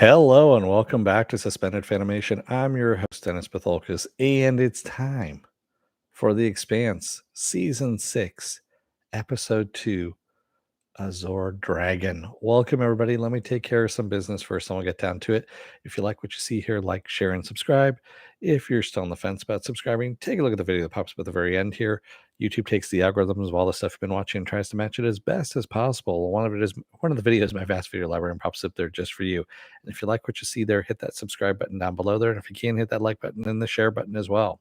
Hello and welcome back to Suspended Fanimation. I'm your host, Dennis Patholkas, and it's time for The Expanse, Season 6, Episode 2, Azure Dragon. Welcome, everybody. Let me take care of some business first, and we'll get down to it. If you like what you see here, like, share, and subscribe. If you're still on the fence about subscribing, take a look at the video that pops up at the very end here. YouTube takes the algorithms of all the stuff you've been watching and tries to match it as best as possible. One of the videos, my vast video library, and pops up there just for you. And if you like what you see there, hit that subscribe button down below there. And if you can, hit that like button and the share button as well.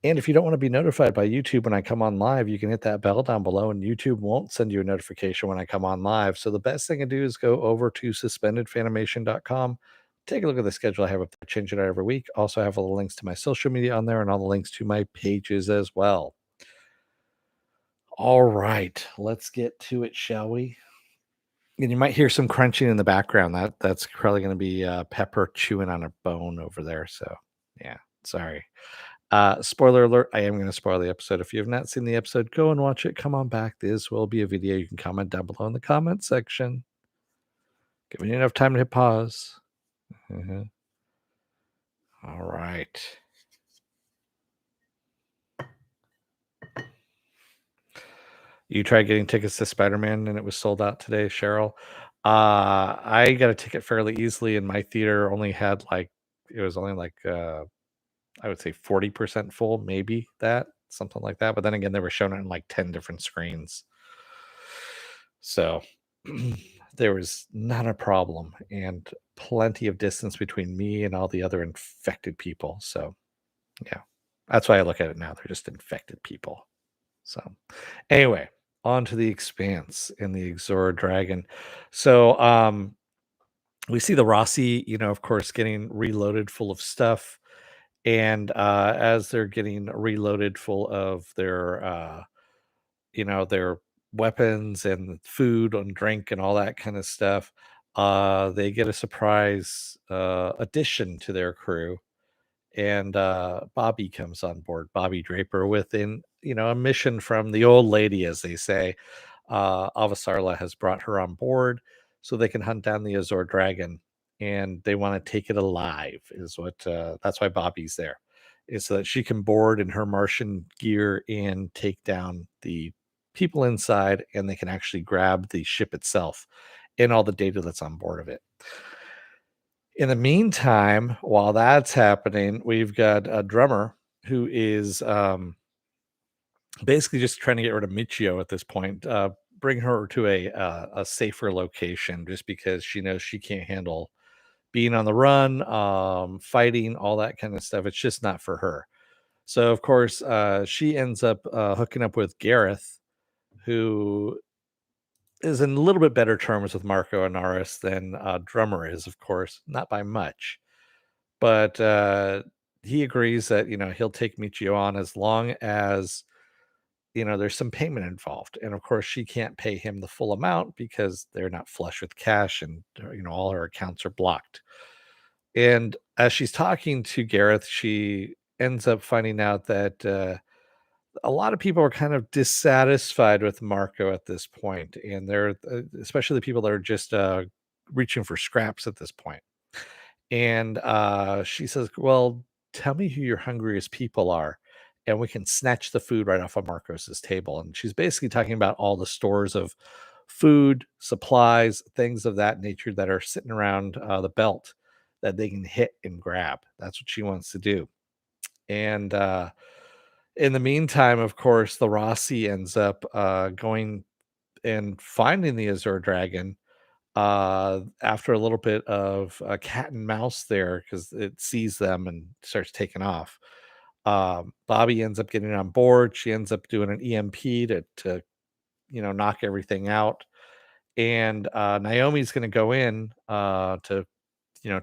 And if you don't want to be notified by YouTube when I come on live, you can hit that bell down below, and YouTube won't send you a notification when I come on live. So the best thing to do is go over to suspendedfanimation.com. Take a look at the schedule I have up there, change it out every week. Also, I have all the links to my social media on there and all the links to my pages as well. All right, let's get to it, shall we? And you might hear some crunching in the background. That's probably going to be Pepper chewing on a bone over there. So, yeah, sorry. Spoiler alert, I am going to spoil the episode. If you have not seen the episode, go and watch it. Come on back. This will be a video. You can comment down below in the comment section. Giving you enough time to hit pause. All right. You tried getting tickets to Spider-Man and it was sold out today, Cheryl. I got a ticket fairly easily, and my theater only had it was only I would say 40% full, maybe that, something like that. But then again, they were showing it in like 10 different screens. So there was not a problem, and plenty of distance between me and all the other infected people. So yeah, that's why I look at it now. They're just infected people. So anyway, on to the Expanse and the Azure Dragon. So we see the Rossi, of course, getting reloaded full of stuff. And as they're getting reloaded full of their weapons and food and drink and all that kind of stuff, they get a surprise addition to their crew. And Bobby comes on board, Bobby Draper, within a mission from the old lady, as they say. Avasarla has brought her on board so they can hunt down the Azure Dragon, and they want to take it alive. Is what That's why Bobby's there, is so that she can board in her Martian gear and take down the people inside, and they can actually grab the ship itself and all the data that's on board of it. In the meantime, while that's happening, we've got a drummer who is basically just trying to get rid of Michio at this point, bring her to a safer location, just because she knows she can't handle being on the run, fighting, all that kind of stuff. It's just not for her. So, of course, she ends up hooking up with Gareth, who is in a little bit better terms with Marco Anaris than drummer is, of course, not by much. But he agrees that he'll take Michio on as long as there's some payment involved. And of course, she can't pay him the full amount because they're not flush with cash, and all her accounts are blocked. And as she's talking to Gareth, she ends up finding out that a lot of people are kind of dissatisfied with Marco at this point, and they're especially the people that are just reaching for scraps at this point. And she says, "Well, tell me who your hungriest people are, and we can snatch the food right off of Marcos's table." And she's basically talking about all the stores of food, supplies, things of that nature that are sitting around the belt that they can hit and grab. That's what she wants to do. And in the meantime, of course, the Rossi ends up going and finding the Azure Dragon after a little bit of a cat and mouse there, because it sees them and starts taking off. Bobby ends up getting on board. She ends up doing an EMP to knock everything out. And Naomi's going to go in to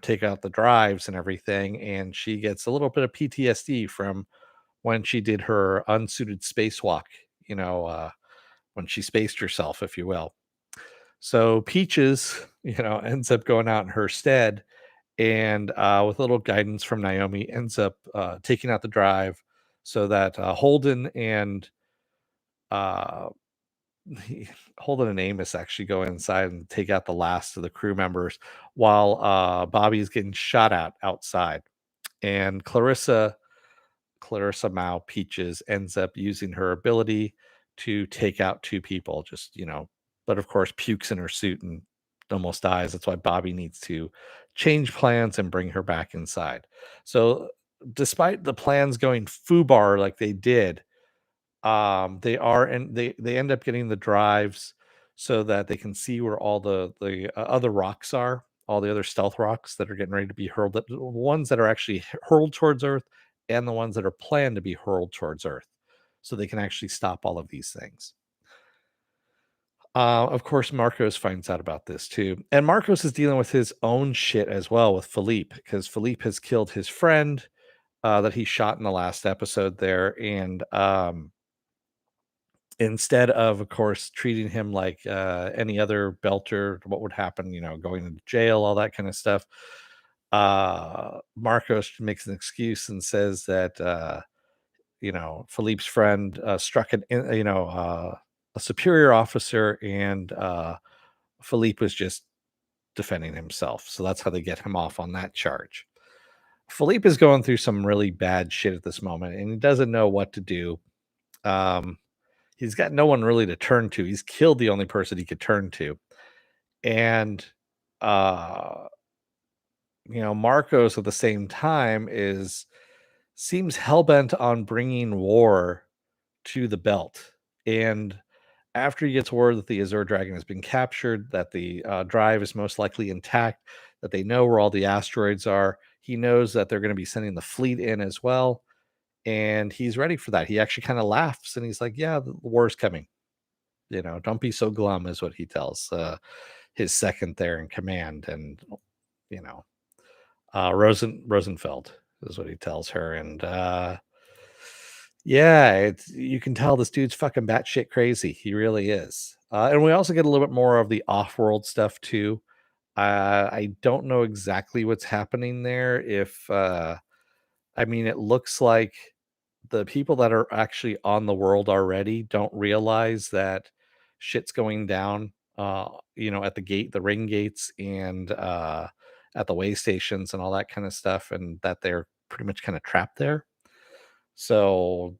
take out the drives and everything. And she gets a little bit of PTSD from when she did her unsuited spacewalk, when she spaced herself, if you will. So Peaches, ends up going out in her stead, and with a little guidance from Naomi, ends up taking out the drive so that Holden and Holden and Amos actually go inside and take out the last of the crew members while Bobby's getting shot at outside. And Clarissa Mao Peaches ends up using her ability to take out two people, just, but of course pukes in her suit and almost dies. That's why Bobby needs to change plans and bring her back inside. So, despite the plans going foobar like they did, they are and they end up getting the drives so that they can see where all the other rocks are, all the other stealth rocks that are getting ready to be hurled, the ones that are actually hurled towards Earth and the ones that are planned to be hurled towards Earth, so they can actually stop all of these things. Of course, Marcos finds out about this too, and Marcos is dealing with his own shit as well with Philippe, because Philippe has killed his friend that he shot in the last episode there, and instead of course, treating him like any other belter, what would happen, going into jail, all that kind of stuff. Marcos makes an excuse and says that, Philippe's friend struck a superior officer, and Philippe was just defending himself. So that's how they get him off on that charge. Philippe is going through some really bad shit at this moment, and he doesn't know what to do. Um, he's got no one really to turn to. He's killed the only person he could turn to. And uh Marcos at the same time is seems hell-bent on bringing war to the belt. And after he gets word that the Azure Dragon has been captured, that the drive is most likely intact, that they know where all the asteroids are, he knows that they're going to be sending the fleet in as well, and he's ready for that. He actually kind of laughs and he's like, "Yeah, the war's coming. Don't be so glum," is what he tells his second there in command, and you know, Rosenfeld is what he tells her, and yeah, you can tell this dude's fucking batshit crazy. He really is. And we also get a little bit more of the off-world stuff too. I don't know exactly what's happening there. If I mean, it looks like the people that are actually on the world already don't realize that shit's going down. At the gate, the ring gates, and at the way stations and all that kind of stuff, and that they're pretty much kind of trapped there. So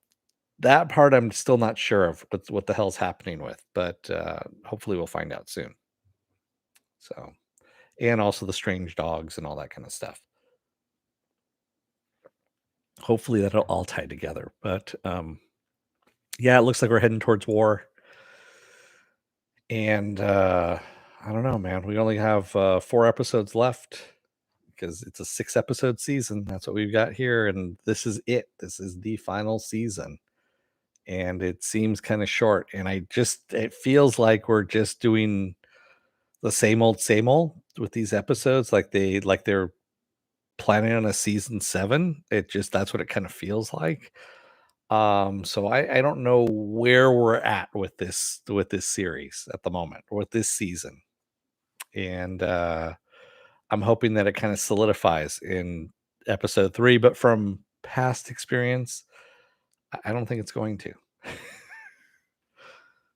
that part I'm still not sure of what the hell's happening with, but hopefully we'll find out soon. So, and also the strange dogs and all that kind of stuff. Hopefully that'll all tie together. But yeah, it looks like we're heading towards war. And I don't know, man. We only have 4 episodes left because it's a 6-episode season. That's what we've got here, and this is it. This is the final season. And it seems kind of short, and it feels like we're just doing the same old with these episodes, like they're planning on a season 7. That's what it kind of feels like. So I don't know where we're at with this series at the moment, or with this season. And I'm hoping that it kind of solidifies in episode 3, but from past experience, I don't think it's going to.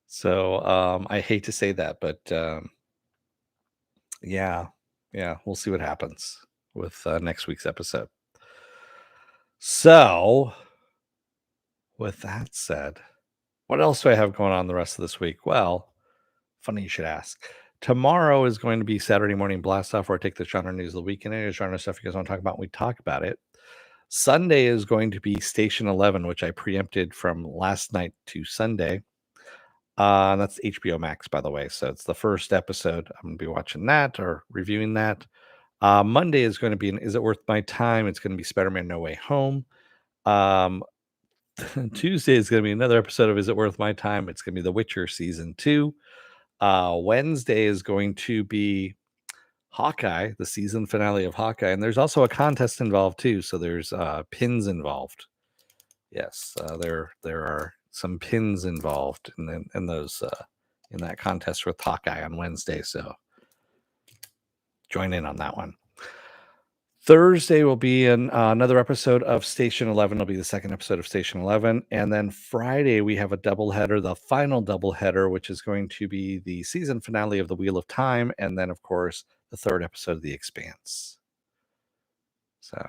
So I hate to say that, but yeah, we'll see what happens with next week's episode. So, with that said, what else do I have going on the rest of this week? Well, funny you should ask. Tomorrow is going to be Saturday morning blast off, where I take the genre news of the week and any genre stuff you guys want to talk about. We talk about it. Sunday is going to be Station 11, which I preempted from last night to Sunday. That's HBO Max, by the way. So it's the first episode. I'm going to be watching that or reviewing that. Monday is going to be Is It Worth My Time? It's going to be Spider-Man No Way Home. Tuesday is going to be another episode of Is It Worth My Time? It's going to be The Witcher Season 2. Wednesday is going to be Hawkeye, the season finale of Hawkeye. And there's also a contest involved too. So there's pins involved. Yes, there are some pins involved in those in that contest with Hawkeye on Wednesday. So join in on that one. Thursday will be another episode of Station 11. Will be the second episode of Station 11. And then Friday, we have a doubleheader, the final doubleheader, which is going to be the season finale of The Wheel of Time. And then, of course, the third episode of The Expanse. So,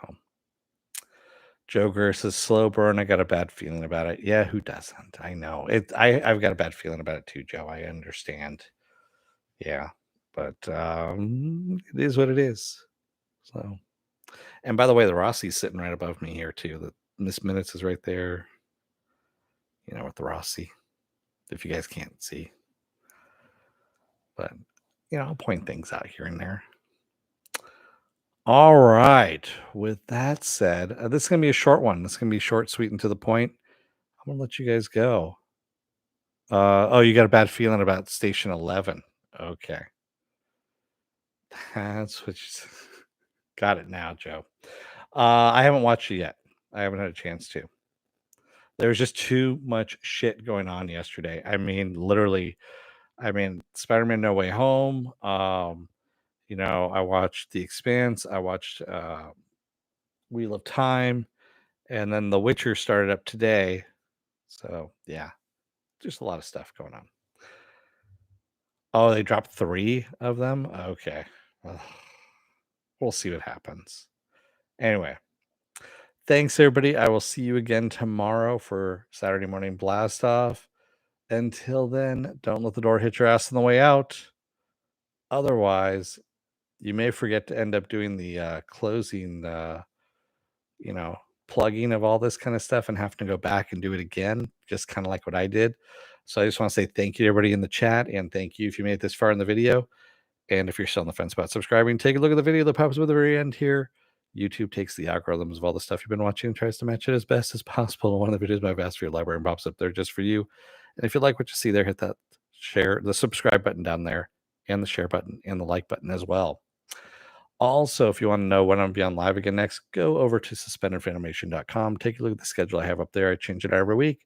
Joker says slow burn. I got a bad feeling about it. Yeah, who doesn't? I know it. I've got a bad feeling about it too, Joe. I understand. Yeah, but it is what it is. So, and by the way, the Rossi's sitting right above me here too. The Miss Minutes is right there. You know, with the Rossi. If you guys can't see, but I'll point things out here and there. All right. With that said, this is gonna be a short one. This is gonna be short, sweet, and to the point. I'm gonna let you guys go. Oh, you got a bad feeling about Station 11. Okay. That's what you got it now, Joe. I haven't watched it yet. I haven't had a chance to. There was just too much shit going on yesterday. I mean, literally, Spider-Man No Way Home. I watched The Expanse. I watched Wheel of Time, and then The Witcher started up today. So yeah, just a lot of stuff going on. Oh, they dropped 3 of them? Okay. Ugh. We'll see what happens. Anyway, thanks everybody. I will see you again tomorrow for Saturday Morning Blast Off. Until then, don't let the door hit your ass on the way out. Otherwise, you may forget to end up doing the closing, you know, plugging of all this kind of stuff and have to go back and do it again, just kind of like what I did. So I just want to say thank you to everybody in the chat, and thank you if you made it this far in the video. And if you're still on the fence about subscribing, take a look at the video that pops up at the very end here. YouTube takes the algorithms of all the stuff you've been watching and tries to match it as best as possible. One of the videos by vast for your library and pops up there just for you. And if you like what you see there, hit that the subscribe button down there, and the share button, and the like button as well. Also, if you want to know when I'm going to be on live again next, go over to suspendedfanimation.com. Take a look at the schedule I have up there. I change it every week.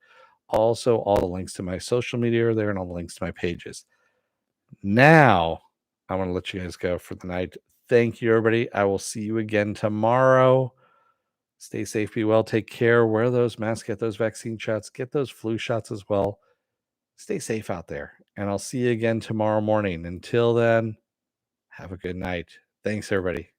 Also, all the links to my social media are there, and all the links to my pages. Now, I want to let you guys go for the night. Thank you, everybody. I will see you again tomorrow. Stay safe, be well, take care, wear those masks, get those vaccine shots, get those flu shots as well. Stay safe out there, and I'll see you again tomorrow morning. Until then, have a good night. Thanks, everybody.